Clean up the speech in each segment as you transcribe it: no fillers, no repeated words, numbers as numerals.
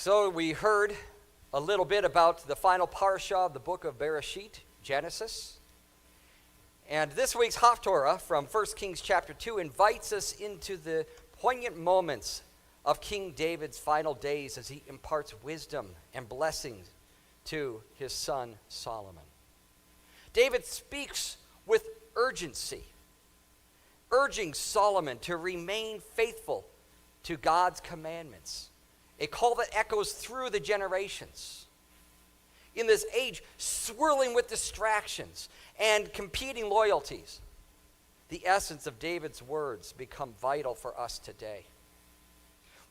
So we heard a little bit about the final parsha of the book of Bereshit, Genesis. And this week's Haftorah from 1 Kings chapter 2 invites us into the poignant moments of King David's final days as he imparts wisdom and blessings to his son Solomon. David speaks with urgency, urging Solomon to remain faithful to God's commandments, a call that echoes through the generations. In this age swirling with distractions and competing loyalties, the essence of David's words become vital for us today.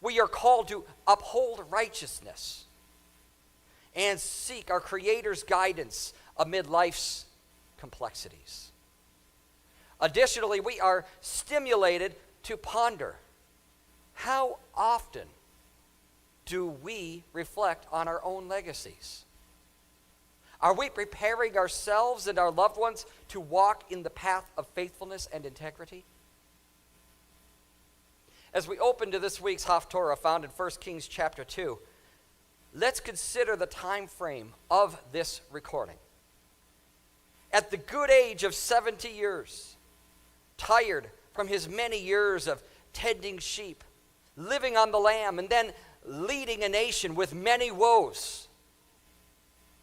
We are called to uphold righteousness and seek our Creator's guidance amid life's complexities. Additionally, we are stimulated to ponder, how often do we reflect on our own legacies? Are we preparing ourselves and our loved ones to walk in the path of faithfulness and integrity? As we open to this week's Haftorah found in 1 Kings chapter 2, let's consider the time frame of this recording. At the good age of 70 years, tired from his many years of tending sheep, living on the lam, and then leading a nation with many woes,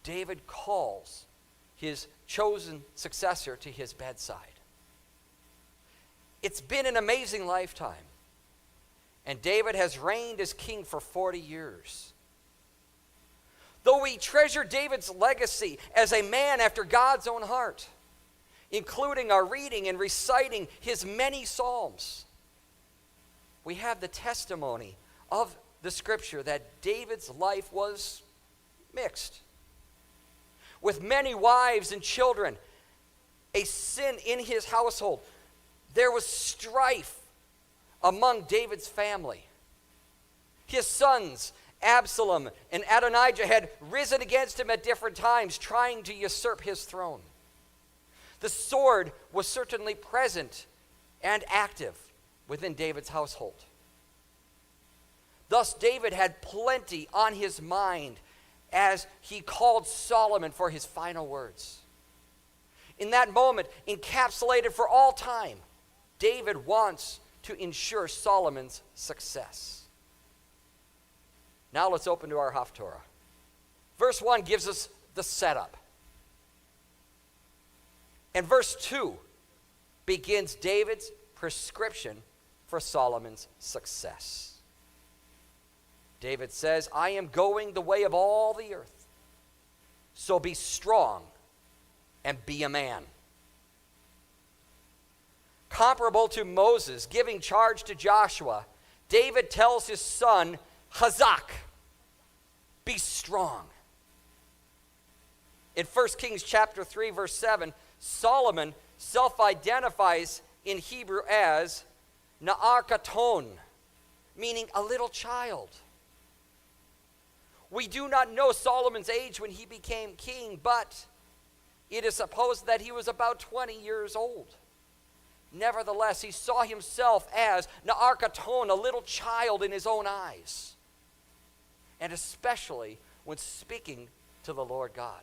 David calls his chosen successor to his bedside. It's been an amazing lifetime, and David has reigned as king for 40 years. Though we treasure David's legacy as a man after God's own heart, including our reading and reciting his many psalms, we have the testimony of the scripture that David's life was mixed. With many wives and children, a sin in his household, there was strife among David's family. His sons, Absalom and Adonijah, had risen against him at different times, trying to usurp his throne. The sword was certainly present and active within David's household. Thus, David had plenty on his mind as he called Solomon for his final words. In that moment, encapsulated for all time, David wants to ensure Solomon's success. Now let's open to our Haftorah. Verse 1 gives us the setup. And verse 2 begins David's prescription for Solomon's success. David says, I am going the way of all the earth, so be strong and be a man. Comparable to Moses giving charge to Joshua, David tells his son, Chazak, be strong. In 1 Kings chapter 3, verse 7, Solomon self-identifies in Hebrew as Na'ar Katon, meaning a little child. We do not know Solomon's age when he became king, but it is supposed that he was about 20 years old. Nevertheless, he saw himself as Na'ar Katon, a little child in his own eyes, and especially when speaking to the Lord God.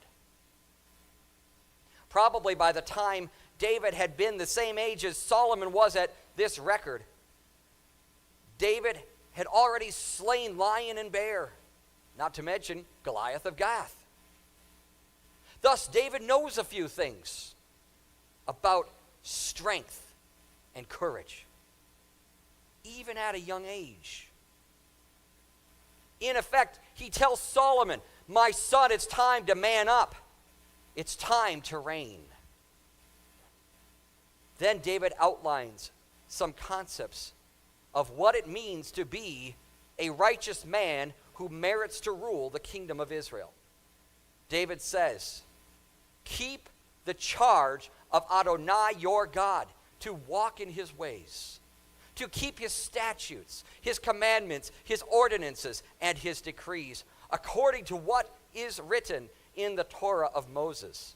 Probably by the time David had been the same age as Solomon was at this record, David had already slain lion and bear, not to mention Goliath of Gath. Thus, David knows a few things about strength and courage, even at a young age. In effect, he tells Solomon, my son, it's time to man up. It's time to reign. Then David outlines some concepts of what it means to be a righteous man who merits to rule the kingdom of Israel. David says, keep the charge of Adonai your God, to walk in his ways, to keep his statutes, his commandments, his ordinances, and his decrees, according to what is written in the Torah of Moses,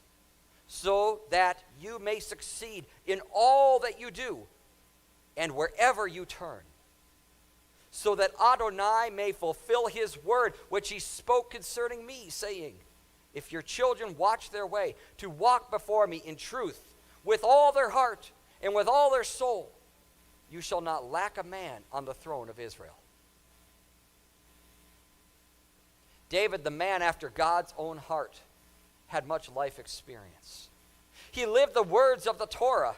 so that you may succeed in all that you do and wherever you turn. so that Adonai may fulfill his word, which he spoke concerning me, saying, if your children watch their way, to walk before me in truth, with all their heart and with all their soul, you shall not lack a man on the throne of Israel. David, the man after God's own heart, had much life experience. He lived the words of the Torah,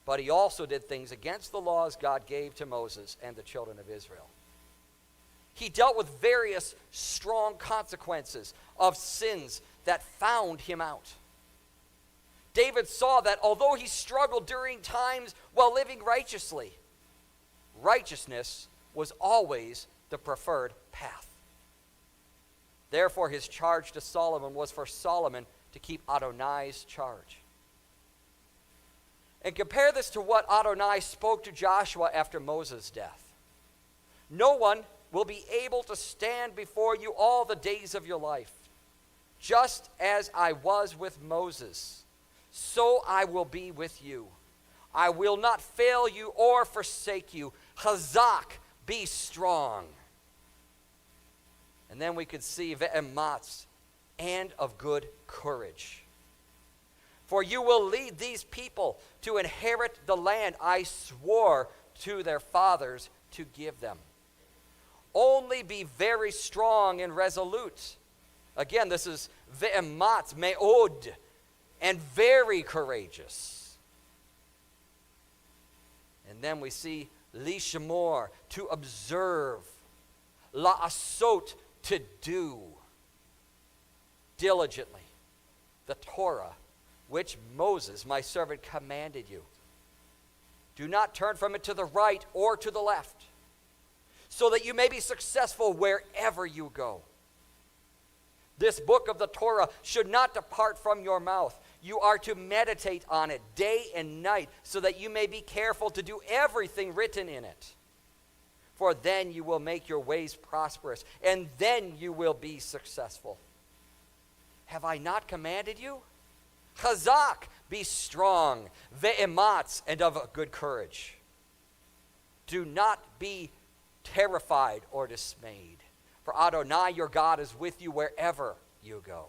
but he also did things against the laws God gave to Moses and the children of Israel. He dealt with various strong consequences of sins that found him out. David saw that although he struggled during times while living righteously, righteousness was always the preferred path. Therefore, his charge to Solomon was for Solomon to keep Adonai's charge. And compare this to what Adonai spoke to Joshua after Moses' death. No one will be able to stand before you all the days of your life. Just as I was with Moses, so I will be with you. I will not fail you or forsake you. Chazak, be strong. And then we could see ve'ematz, and of good courage. For you will lead these people to inherit the land I swore to their fathers to give them. Only be very strong and resolute. Again, this is ve'ematz, me'od, and very courageous. And then we see lishamor, to observe, la'asot, to do diligently the Torah which Moses, my servant, commanded you. Do not turn from it to the right or to the left, so that you may be successful wherever you go. This book of the Torah should not depart from your mouth. You are to meditate on it day and night, so that you may be careful to do everything written in it. For then you will make your ways prosperous, and then you will be successful. Have I not commanded you? Chazak, be strong, ve'ematz, and of good courage. Do not be terrified or dismayed, for Adonai your God is with you wherever you go.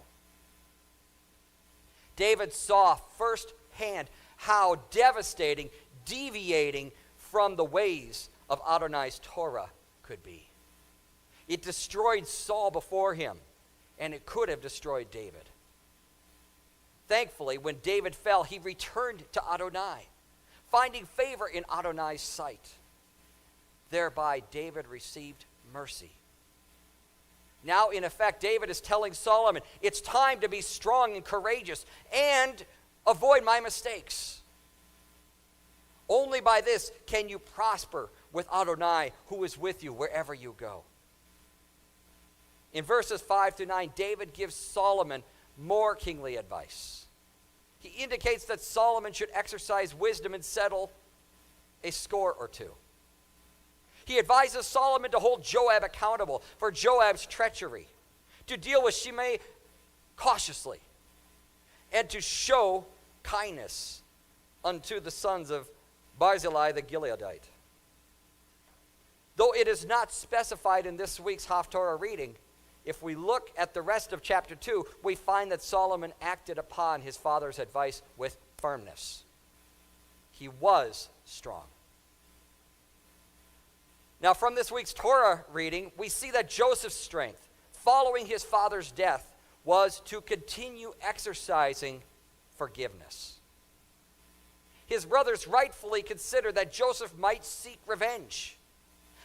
David saw firsthand how devastating deviating from the ways of Adonai's Torah could be. It destroyed Saul before him, and it could have destroyed David. Thankfully, when David fell, he returned to Adonai, finding favor in Adonai's sight. Thereby, David received mercy. Now, in effect, David is telling Solomon, it's time to be strong and courageous and avoid my mistakes. Only by this can you prosper with Adonai, who is with you wherever you go. In verses 5 to 9, David gives Solomon more kingly advice. He indicates that Solomon should exercise wisdom and settle a score or two. He advises Solomon to hold Joab accountable for Joab's treachery, to deal with Shimei cautiously, and to show kindness unto the sons of Barzillai the Gileadite. Though it is not specified in this week's Haftorah reading, if we look at the rest of chapter 2, we find that Solomon acted upon his father's advice with firmness. He was strong. Now, from this week's Torah reading, we see that Joseph's strength, following his father's death, was to continue exercising forgiveness. His brothers rightfully considered that Joseph might seek revenge.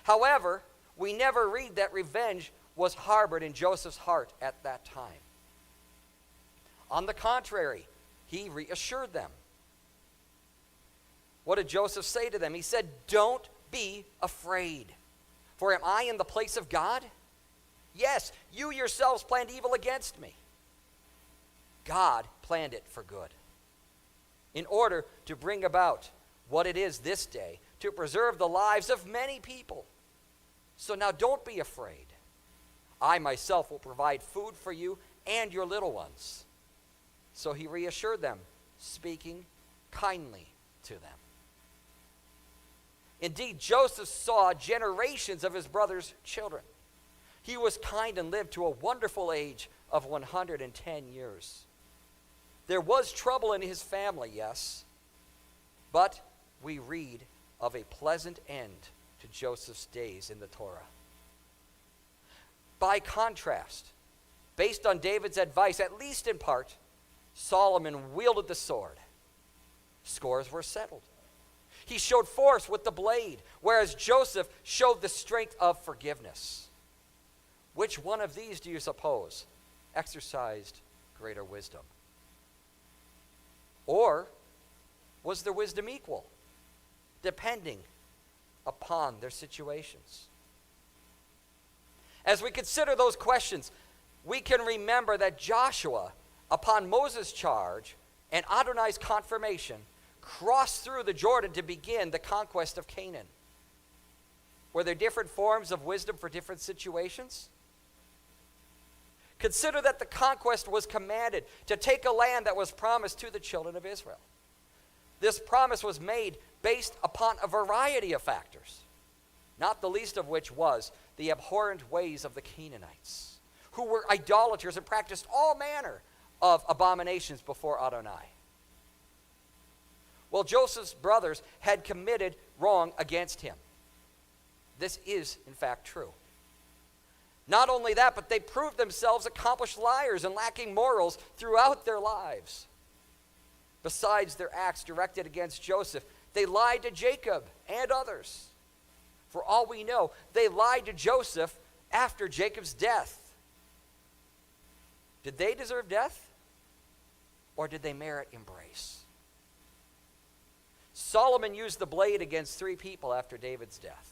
However, we never read that revenge was harbored in Joseph's heart at that time. On the contrary, he reassured them. What did Joseph say to them? He said, "Don't be afraid. For am I in the place of God? Yes, you yourselves planned evil against me. God planned it for good, in order to bring about what it is this day, to preserve the lives of many people. So now don't be afraid. I myself will provide food for you and your little ones." So he reassured them, speaking kindly to them. Indeed, Joseph saw generations of his brother's children. He was kind and lived to a wonderful age of 110 years. There was trouble in his family, yes, but we read of a pleasant end to Joseph's days in the Torah. By contrast, based on David's advice, at least in part, Solomon wielded the sword. Scores were settled. He showed force with the blade, whereas Joseph showed the strength of forgiveness. Which one of these do you suppose exercised greater wisdom? Or was their wisdom equal, depending upon their situations? As we consider those questions, we can remember that Joshua, upon Moses' charge and Adonai's confirmation, crossed through the Jordan to begin the conquest of Canaan. Were there different forms of wisdom for different situations? Consider that the conquest was commanded to take a land that was promised to the children of Israel. This promise was made based upon a variety of factors, not the least of which was the abhorrent ways of the Canaanites, who were idolaters and practiced all manner of abominations before Adonai. Well, Joseph's brothers had committed wrong against him. This is, in fact, true. Not only that, but they proved themselves accomplished liars and lacking morals throughout their lives. Besides their acts directed against Joseph, they lied to Jacob and others. For all we know, they lied to Joseph after Jacob's death. Did they deserve death? Or did they merit embrace? Solomon used the blade against 3 people after David's death.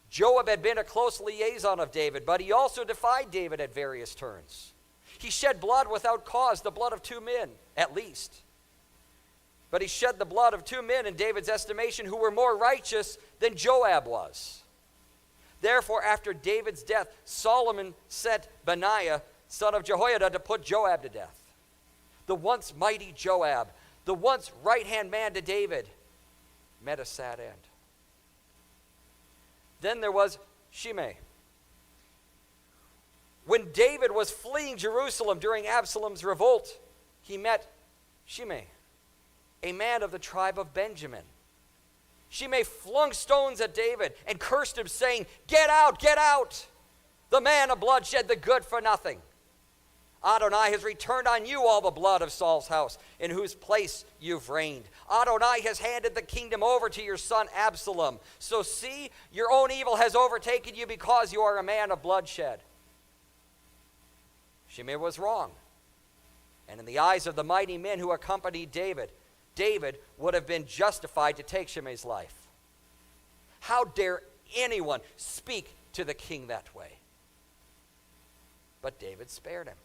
Joab had been a close liaison of David, but he also defied David at various turns. He shed blood without cause, the blood of 2 men, at least. But he shed the blood of 2 men in David's estimation who were more righteous than Joab was. Therefore, after David's death, Solomon sent Benaiah, son of Jehoiada, to put Joab to death. The once mighty Joab, the once right-hand man to David, met a sad end. Then there was Shimei. When David was fleeing Jerusalem during Absalom's revolt, he met Shimei, a man of the tribe of Benjamin. Shimei flung stones at David and cursed him, saying, "Get out, get out! The man of bloodshed, the good for nothing. Adonai has returned on you all the blood of Saul's house, in whose place you've reigned. Adonai has handed the kingdom over to your son Absalom. So see, your own evil has overtaken you because you are a man of bloodshed." Shimei was wrong. And in the eyes of the mighty men who accompanied David, David would have been justified to take Shimei's life. How dare anyone speak to the king that way? But David spared him.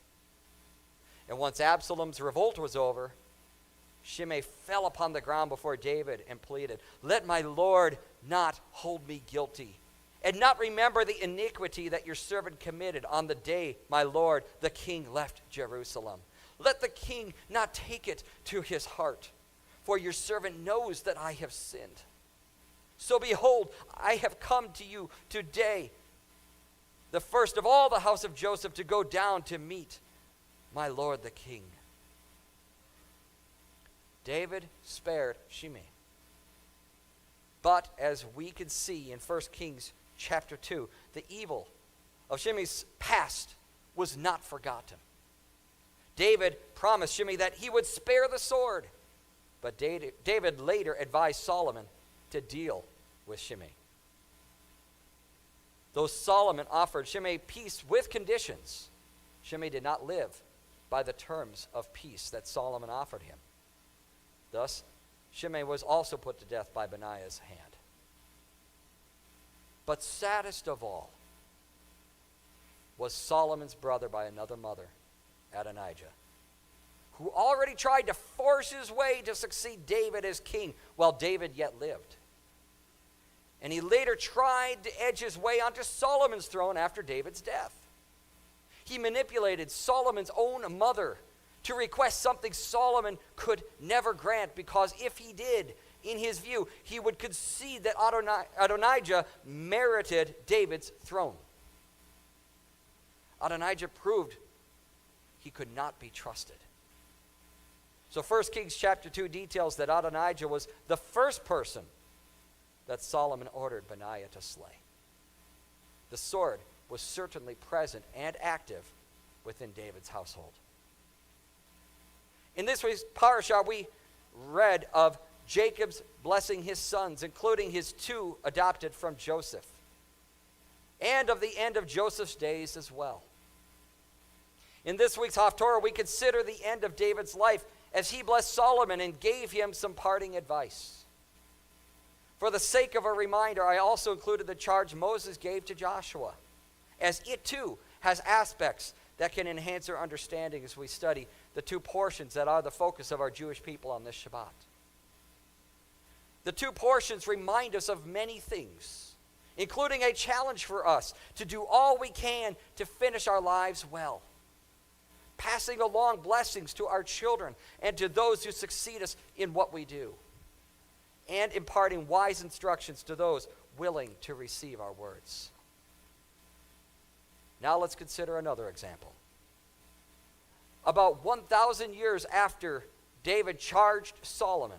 And once Absalom's revolt was over, Shimei fell upon the ground before David and pleaded, "Let my Lord not hold me guilty, and not remember the iniquity that your servant committed on the day my lord the king left Jerusalem. Let the king not take it to his heart, for your servant knows that I have sinned. So behold, I have come to you today, the first of all the house of Joseph, to go down to meet my lord the king." David spared Shimei. But as we can see in 1 Kings chapter 2, the evil of Shimei's past was not forgotten. David promised Shimei that he would spare the sword, but David later advised Solomon to deal with Shimei. Though Solomon offered Shimei peace with conditions, Shimei did not live by the terms of peace that Solomon offered him. Thus, Shimei was also put to death by Benaiah's hand. But saddest of all was Solomon's brother by another mother, Adonijah, who already tried to force his way to succeed David as king while David yet lived. And he later tried to edge his way onto Solomon's throne after David's death. He manipulated Solomon's own mother to request something Solomon could never grant, because if he did, in his view, he would concede that Adonijah merited David's throne. Adonijah proved he could not be trusted. So 1 Kings chapter 2 details that Adonijah was the first person that Solomon ordered Benaiah to slay. The sword was certainly present and active within David's household. In this week's parashah, we read of Jacob's blessing his sons, including his two adopted from Joseph, and of the end of Joseph's days as well. In this week's Haftorah, we consider the end of David's life as he blessed Solomon and gave him some parting advice. For the sake of a reminder, I also included the charge Moses gave to Joshua, as it too has aspects that can enhance our understanding as we study the two portions that are the focus of our Jewish people on this Shabbat. The two portions remind us of many things, including a challenge for us to do all we can to finish our lives well, passing along blessings to our children and to those who succeed us in what we do, and imparting wise instructions to those willing to receive our words. Now let's consider another example. About 1,000 years after David charged Solomon,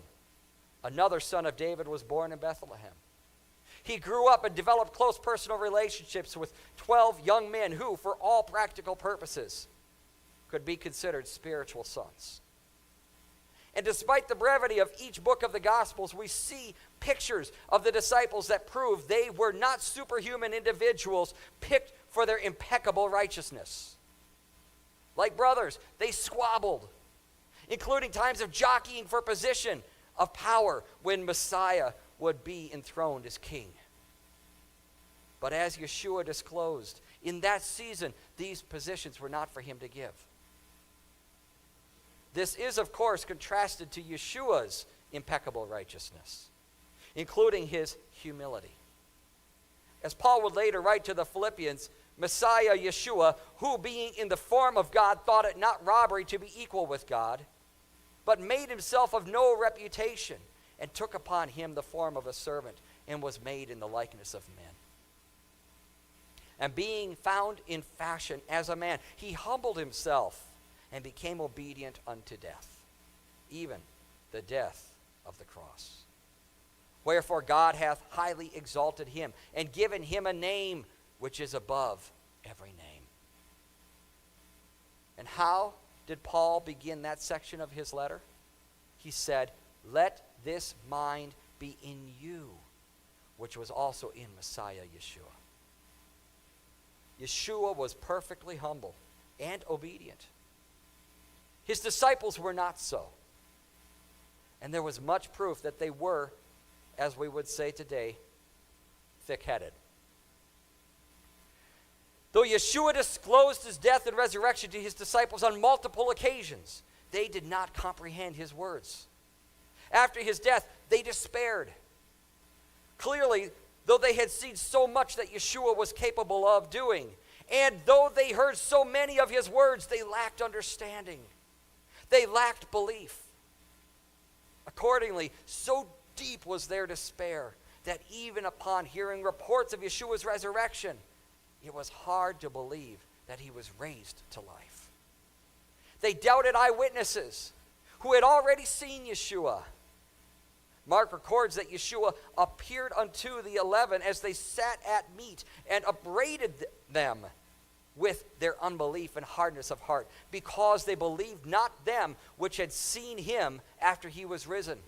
another son of David was born in Bethlehem. He grew up and developed close personal relationships with 12 young men who, for all practical purposes, could be considered spiritual sons. And despite the brevity of each book of the Gospels, we see pictures of the disciples that prove they were not superhuman individuals picked for their impeccable righteousness. Like brothers, they squabbled, including times of jockeying for position of power when Messiah would be enthroned as king. But as Yeshua disclosed, in that season, these positions were not for him to give. This is, of course, contrasted to Yeshua's impeccable righteousness, including his humility. As Paul would later write to the Philippians, Messiah Yeshua, who being in the form of God thought it not robbery to be equal with God, but made himself of no reputation, and took upon him the form of a servant, and was made in the likeness of men. And being found in fashion as a man, he humbled himself and became obedient unto death, even the death of the cross. Wherefore God hath highly exalted him, and given him a name which is above every name. And how did Paul begin that section of his letter? He said, "Let this mind be in you, which was also in Messiah Yeshua." Yeshua was perfectly humble and obedient. His disciples were not so. And there was much proof that they were, as we would say today, thick-headed. Though Yeshua disclosed his death and resurrection to his disciples on multiple occasions, they did not comprehend his words. After his death, they despaired. Clearly, though they had seen so much that Yeshua was capable of doing, and though they heard so many of his words, they lacked understanding. They lacked belief. Accordingly, so deep was their despair that even upon hearing reports of Yeshua's resurrection, it was hard to believe that he was raised to life. They doubted eyewitnesses who had already seen Yeshua. Mark records that Yeshua appeared unto the 11 as they sat at meat and upbraided them with their unbelief and hardness of heart, because they believed not them which had seen him after he was risen.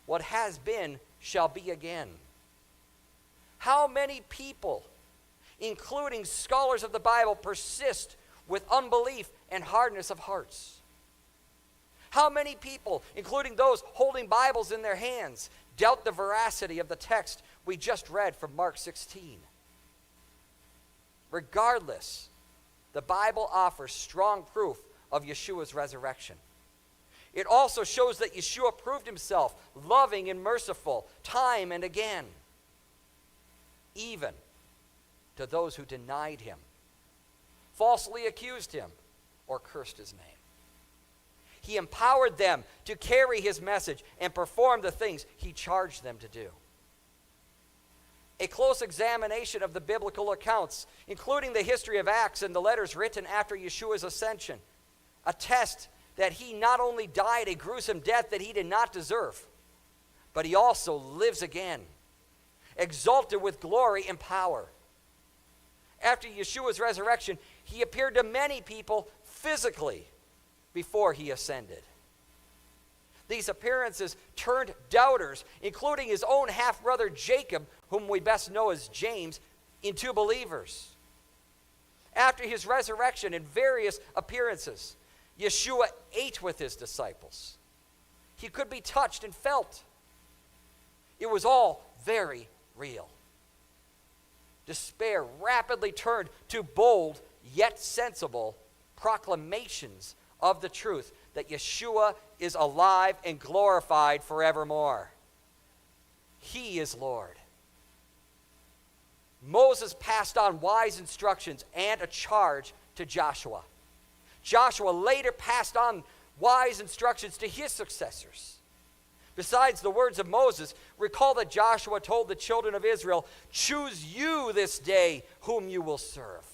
What has been shall be again. How many people, including scholars of the Bible, persist with unbelief and hardness of hearts? How many people, including those holding Bibles in their hands, doubt the veracity of the text we just read from Mark 16? Regardless, the Bible offers strong proof of Yeshua's resurrection. It also shows that Yeshua proved himself loving and merciful time and again, even to those who denied him, falsely accused him, or cursed his name. He empowered them to carry his message and perform the things he charged them to do. A close examination of the biblical accounts, including the history of Acts and the letters written after Yeshua's ascension, attest that he not only died a gruesome death that he did not deserve, but he also lives again, exalted with glory and power. After Yeshua's resurrection, he appeared to many people physically before he ascended. These appearances turned doubters, including his own half-brother Jacob, whom we best know as James, into believers. After his resurrection and various appearances, Yeshua ate with his disciples. He could be touched and felt. It was all very real. Despair rapidly turned to bold yet sensible proclamations of the truth that Yeshua is alive and glorified forevermore. He is Lord. Moses passed on wise instructions and a charge to Joshua. Joshua later passed on wise instructions to his successors. Besides the words of Moses, recall that Joshua told the children of Israel, "Choose you this day whom you will serve."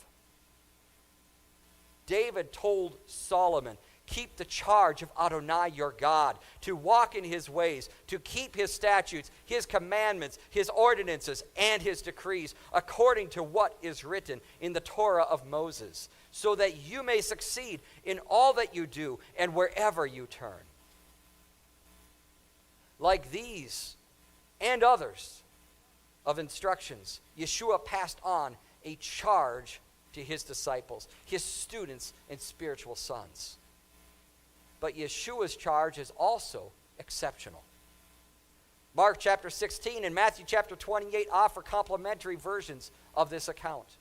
David told Solomon, "Keep the charge of Adonai your God, to walk in his ways, to keep his statutes, his commandments, his ordinances, and his decrees, according to what is written in the Torah of Moses, so that you may succeed in all that you do and wherever you turn." Like these and others of instructions, Yeshua passed on a charge to his disciples, his students and spiritual sons. But Yeshua's charge is also exceptional. Mark chapter 16 and Matthew chapter 28 offer complementary versions of this account.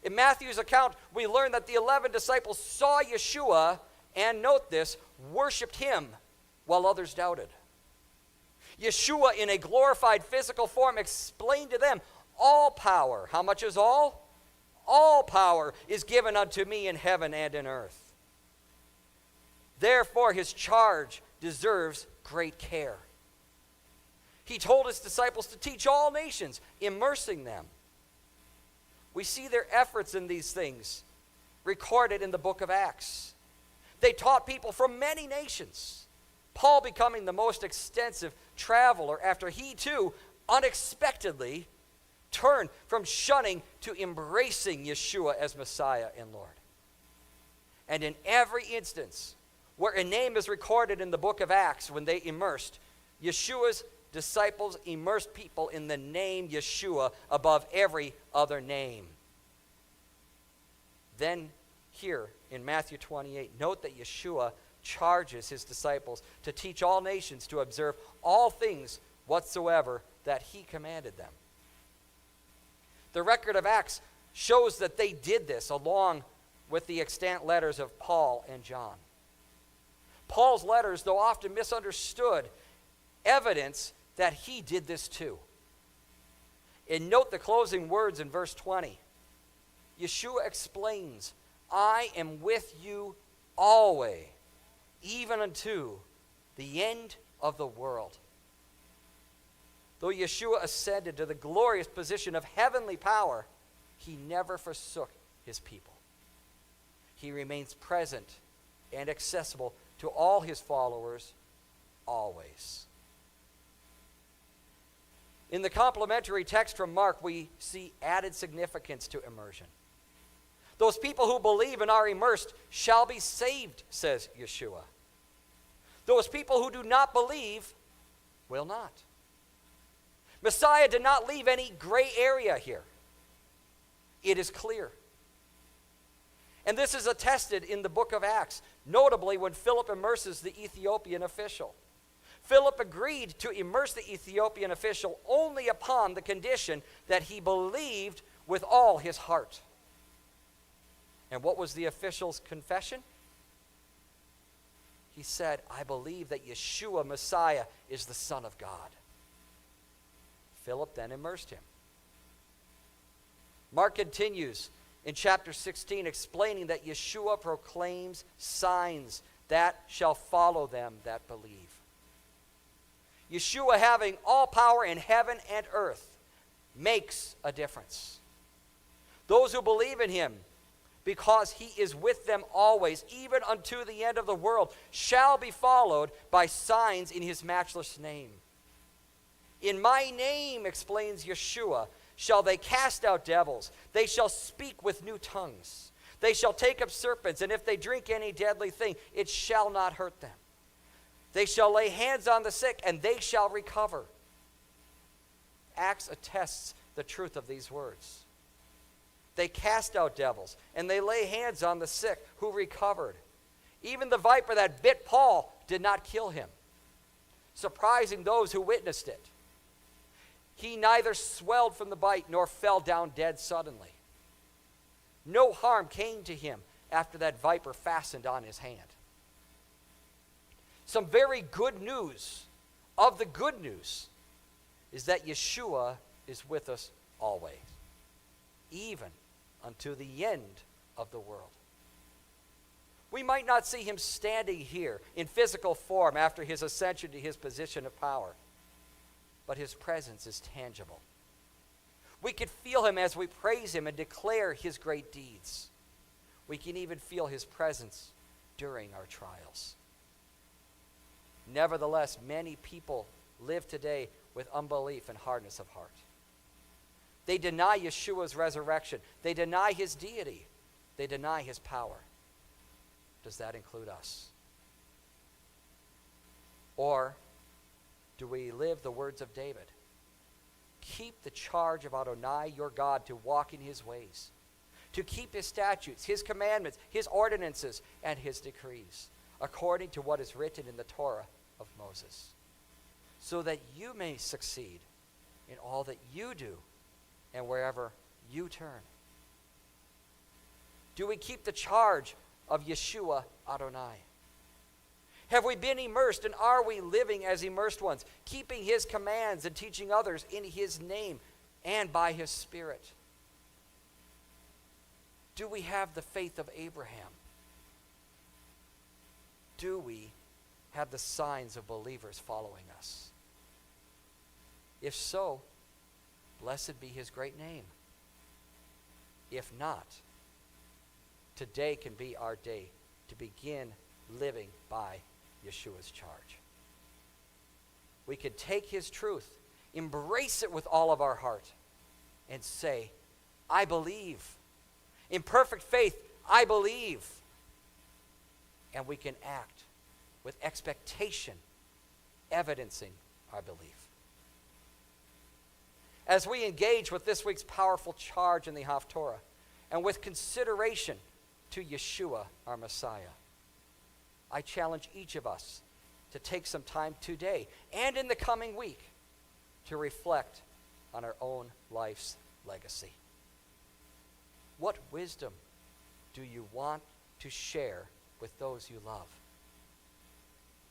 In Matthew's account, we learn that the 11 disciples saw Yeshua and, note this, worshiped him while others doubted. Yeshua, in a glorified physical form, explained to them, all power, how much is all? All power is given unto me in heaven and in earth. Therefore, his charge deserves great care. He told his disciples to teach all nations, immersing them. We see their efforts in these things recorded in the book of Acts. They taught people from many nations, Paul becoming the most extensive traveler after he too unexpectedly turned from shunning to embracing Yeshua as Messiah and Lord. And in every instance where a name is recorded in the book of Acts when they immersed, Yeshua's disciples immersed people in the name Yeshua above every other name. Then here in Matthew 28, note that Yeshua charges his disciples to teach all nations to observe all things whatsoever that he commanded them. The record of Acts shows that they did this along with the extant letters of Paul and John. Paul's letters, though often misunderstood, evidence that he did this too. And note the closing words in verse 20. Yeshua explains, "I am with you always, even unto the end of the world." Though Yeshua ascended to the glorious position of heavenly power, he never forsook his people. He remains present and accessible to all his followers always. In the complementary text from Mark, we see added significance to immersion. Those people who believe and are immersed shall be saved, says Yeshua. Those people who do not believe will not. Messiah did not leave any gray area here. It is clear. And this is attested in the book of Acts, notably when Philip immerses the Ethiopian official. Philip agreed to immerse the Ethiopian official only upon the condition that he believed with all his heart. And what was the official's confession? He said, "I believe that Yeshua, Messiah, is the Son of God." Philip then immersed him. Mark continues in chapter 16 explaining that Yeshua proclaims signs that shall follow them that believe. Yeshua, having all power in heaven and earth, makes a difference. Those who believe in him, because he is with them always, even unto the end of the world, shall be followed by signs in his matchless name. In my name, explains Yeshua, shall they cast out devils. They shall speak with new tongues. They shall take up serpents, and if they drink any deadly thing, it shall not hurt them. They shall lay hands on the sick, and they shall recover. Acts attests the truth of these words. They cast out devils, and they lay hands on the sick who recovered. Even the viper that bit Paul did not kill him, surprising those who witnessed it. He neither swelled from the bite nor fell down dead suddenly. No harm came to him after that viper fastened on his hand. Some very good news of the good news is that Yeshua is with us always, even unto the end of the world. We might not see him standing here in physical form after his ascension to his position of power, but his presence is tangible. We can feel him as we praise him and declare his great deeds. We can even feel his presence during our trials. Nevertheless, many people live today with unbelief and hardness of heart. They deny Yeshua's resurrection. They deny his deity. They deny his power. Does that include us? Or do we live the words of David? Keep the charge of Adonai your God to walk in his ways, to keep his statutes, his commandments, his ordinances, and his decrees, according to what is written in the Torah of Moses, so that you may succeed in all that you do and wherever you turn. Do we keep the charge of Yeshua Adonai? Have we been immersed, and are we living as immersed ones, keeping his commands and teaching others in his name and by his Spirit? Do we have the faith of Abraham? Do we have the signs of believers following us? If so, blessed be his great name. If not, today can be our day to begin living by Yeshua's charge. We can take his truth, embrace it with all of our heart, and say, I believe. In perfect faith, I believe. And we can act with expectation, evidencing our belief. As we engage with this week's powerful charge in the Haftorah, and with consideration to Yeshua, our Messiah, I challenge each of us to take some time today and in the coming week to reflect on our own life's legacy. What wisdom do you want to share with those you love?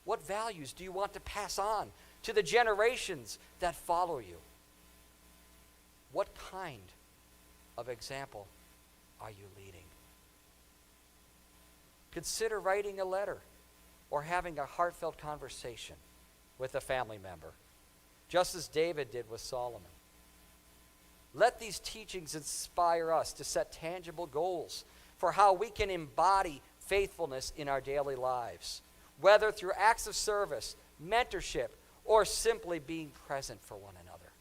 What values do you want to pass on to the generations that follow you? What kind of example are you leading? Consider writing a letter or having a heartfelt conversation with a family member, just as David did with Solomon. Let these teachings inspire us to set tangible goals for how we can embody faithfulness in our daily lives, whether through acts of service, mentorship, or simply being present for one another.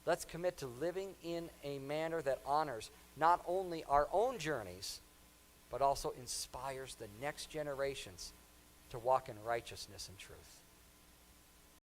Let's commit to living in a manner that honors not only our own journeys, but also inspires the next generations to walk in righteousness and truth.